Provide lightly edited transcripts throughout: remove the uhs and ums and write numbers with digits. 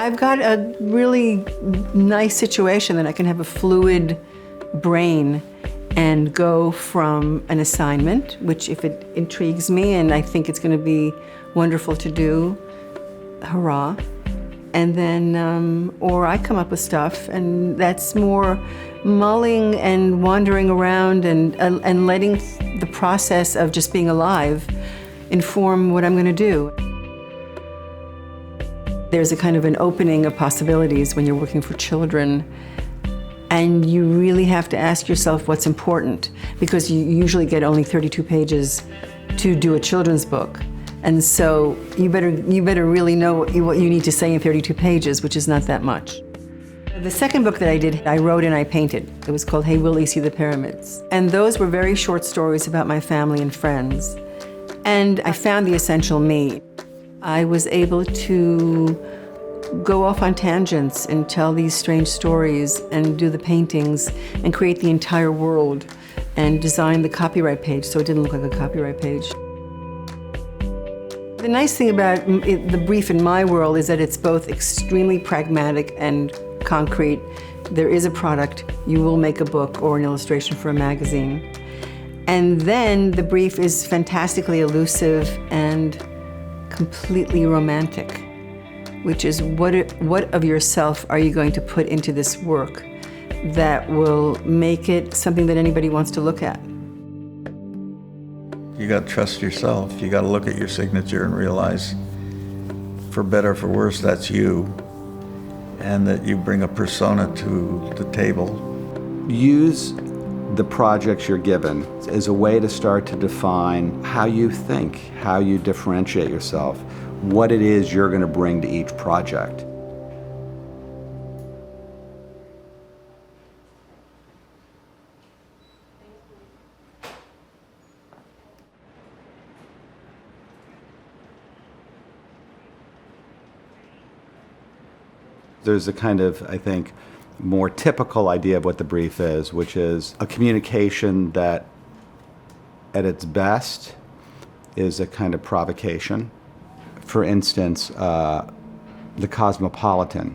I've got a really nice situation that I can have a fluid brain and go from an assignment, which if it intrigues me and I think it's going to be wonderful to do, hurrah. And then, or I come up with stuff, and that's more mulling and wandering around and letting the process of just being alive inform what I'm going to do. There's a kind of an opening of possibilities when you're working for children, and you really have to ask yourself what's important, because you usually get only 32 pages to do a children's book. And so you better really know what you need to say in 32 pages, which is not that much. The second book that I did, I wrote and I painted. It was called Hey Willie, See the Pyramids. And those were very short stories about my family and friends. And I found the essential me. I was able to go off on tangents and tell these strange stories and do the paintings and create the entire world and design the copyright page so it didn't look like a copyright page. The nice thing about the brief in my world is that it's both extremely pragmatic and concrete. There is a product, you will make a book or an illustration for a magazine. And then the brief is fantastically elusive and completely romantic, which is what of yourself are you going to put into this work that will make it something that anybody wants to look at? You got to trust yourself. You got to look at your signature and realize, for better or for worse, that's you, and that you bring a persona to the table. Use the projects you're given as a way to start to define how you think, how you differentiate yourself, what it is you're going to bring to each project. There's a kind of, I think, more typical idea of what the brief is, which is a communication that at its best is a kind of provocation. For instance, the Cosmopolitan,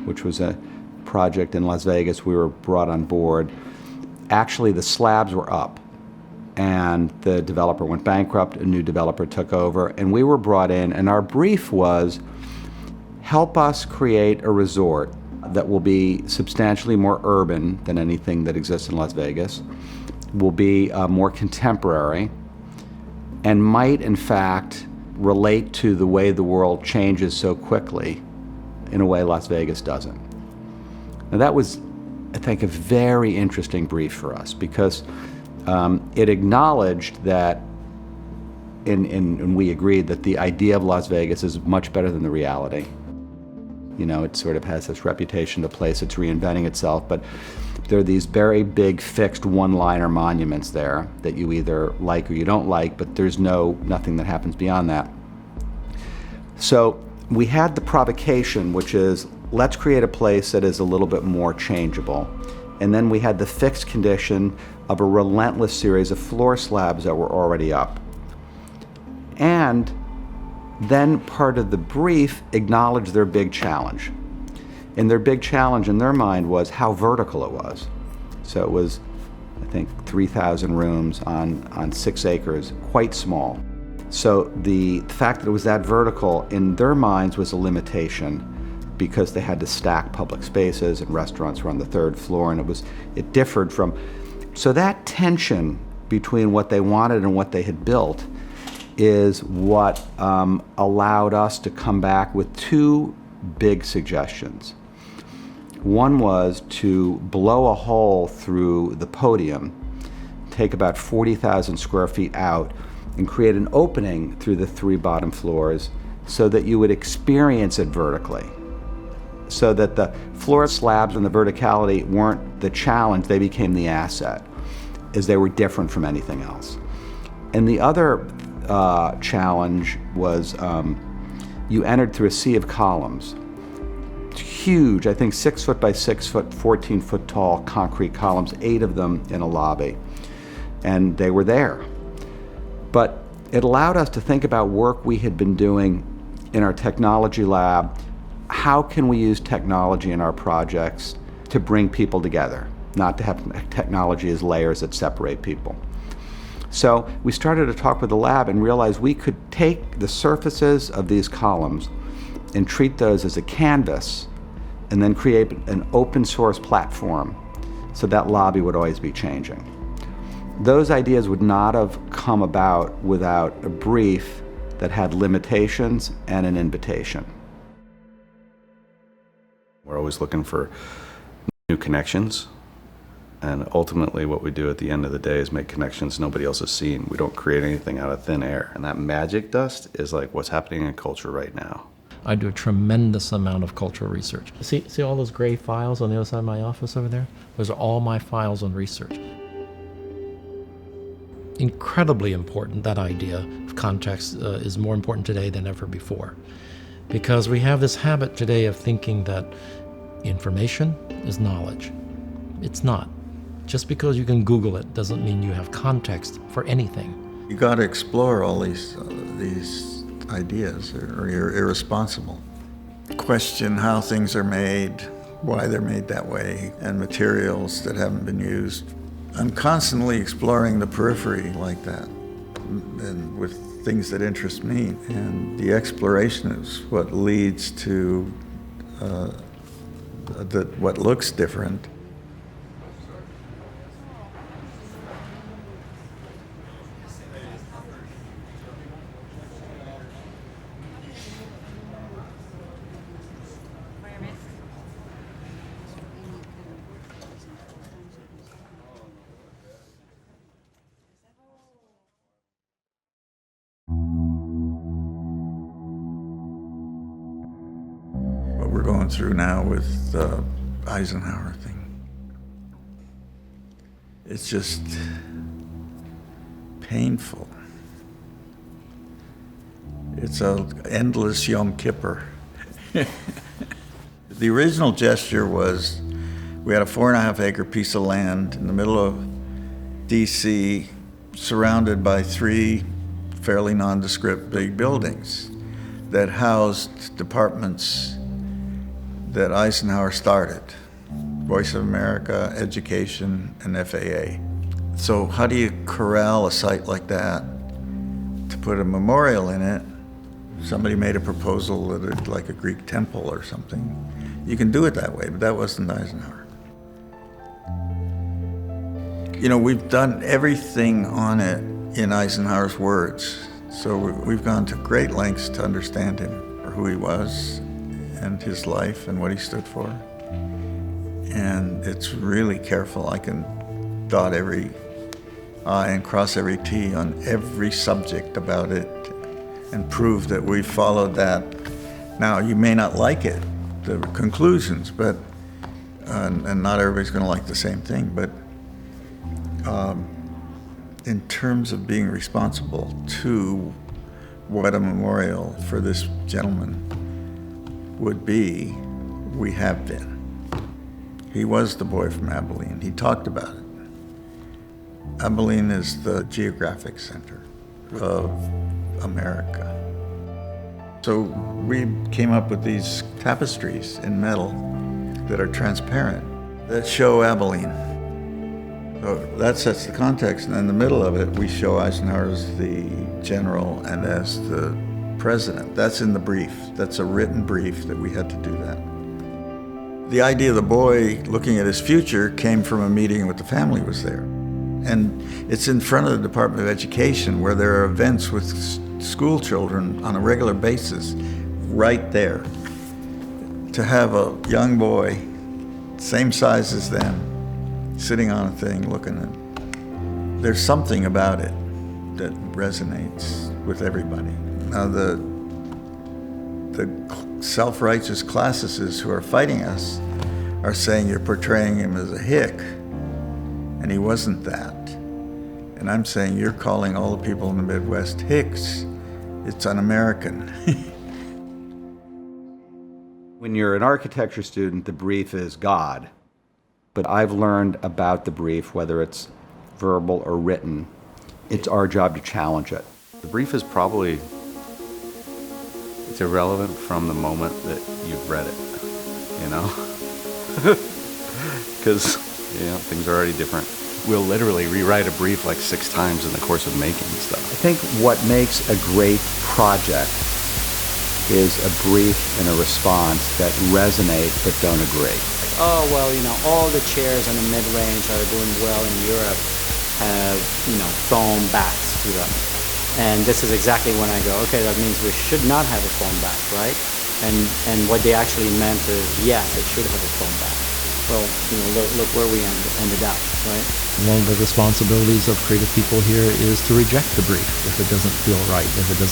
which was a project in Las Vegas, we were brought on board. Actually, the slabs were up, and the developer went bankrupt, a new developer took over, and we were brought in, and our brief was, help us create a resort that will be substantially more urban than anything that exists in Las Vegas, will be more contemporary, and might, in fact, relate to the way the world changes so quickly in a way Las Vegas doesn't. Now that was, I think, a very interesting brief for us, because it acknowledged that, and we agreed that the idea of Las Vegas is much better than the reality. You know, it sort of has this reputation to place, it's reinventing itself, but there are these very big fixed one-liner monuments there that you either like or you don't like, but there's nothing that happens beyond that. So we had the provocation, which is, let's create a place that is a little bit more changeable. And then we had the fixed condition of a relentless series of floor slabs that were already up. And then part of the brief acknowledged their big challenge. And their big challenge in their mind was how vertical it was. So it was, I think, 3,000 rooms on 6 acres, quite small. So the fact that it was that vertical in their minds was a limitation, because they had to stack public spaces and restaurants were on the 3rd floor, and it differed from. So that tension between what they wanted and what they had built is what allowed us to come back with 2 big suggestions. One was to blow a hole through the podium, take about 40,000 square feet out, and create an opening through the 3 bottom floors so that you would experience it vertically. So that the floor slabs and the verticality weren't the challenge, they became the asset, as they were different from anything else. And the other challenge was you entered through a sea of columns. Huge, I think 6 foot by 6 foot, 14 foot tall concrete columns, 8 of them in a lobby. And they were there. But it allowed us to think about work we had been doing in our technology lab, how can we use technology in our projects to bring people together, not to have technology as layers that separate people. So we started to talk with the lab and realized we could take the surfaces of these columns and treat those as a canvas and then create an open source platform so that lobby would always be changing. Those ideas would not have come about without a brief that had limitations and an invitation. We're always looking for new connections, and ultimately what we do at the end of the day is make connections nobody else has seen. We don't create anything out of thin air, and that magic dust is like what's happening in culture right now. I do a tremendous amount of cultural research. See all those gray files on the other side of my office over there? Those are all my files on research. Incredibly important, that idea of context is more important today than ever before. Because we have this habit today of thinking that information is knowledge. It's not. Just because you can Google it doesn't mean you have context for anything. You got to explore all these ideas, or you're irresponsible. Question how things are made, why they're made that way, and materials that haven't been used. I'm constantly exploring the periphery like that, and with things that interest me. And the exploration is what leads to what looks different. What we're going through now with the Eisenhower thing, it's just painful. It's an endless Yom Kippur. The original gesture was, we had a 4.5 acre piece of land in the middle of DC, surrounded by 3 fairly nondescript big buildings that housed departments that Eisenhower started: Voice of America, Education, and FAA. So how do you corral a site like that to put a memorial in it? Somebody made a proposal that it's like a Greek temple or something. You can do it that way, but that wasn't Eisenhower. You know, we've done everything on it in Eisenhower's words. So we've gone to great lengths to understand him, or who he was, and his life, and what he stood for. And it's really careful. I can dot every I and cross every T on every subject about it and prove that we followed that. Now, you may not like it, the conclusions, but and not everybody's going to like the same thing, but in terms of being responsible to what a memorial for this gentleman would be, we have been. He was the boy from Abilene. He talked about it. Abilene is the geographic center of America. So we came up with these tapestries in metal that are transparent, that show Abilene. So that sets the context, and in the middle of it, we show Eisenhower as the general and as the president. That's in the brief. That's a written brief that we had to do that. The idea of the boy looking at his future came from a meeting with the family was there. And it's in front of the Department of Education, where there are events with school children on a regular basis, right there. To have a young boy, same size as them, sitting on a thing, looking at, there's something about it that resonates with everybody. Now the self-righteous classicists who are fighting us are saying you're portraying him as a hick, and he wasn't that. And I'm saying you're calling all the people in the Midwest hicks. It's un-American. When you're an architecture student, the brief is God. But I've learned about the brief, whether it's verbal or written, it's our job to challenge it. The brief is probably It's irrelevant from the moment that you've read it, you know? Because, you know, things are already different. We'll literally rewrite a brief like 6 times in the course of making stuff. I think what makes a great project is a brief and a response that resonate but don't agree. Oh, well, you know, all the chairs in the mid-range that are doing well in Europe have, you know, foam backs to them. And this is exactly when I go, okay, that means we should not have a foam back, right? And what they actually meant is, yes, it should have a foam back. Well, you know, look where we ended up, right? One of the responsibilities of creative people here is to reject the brief if it doesn't feel right, if it doesn't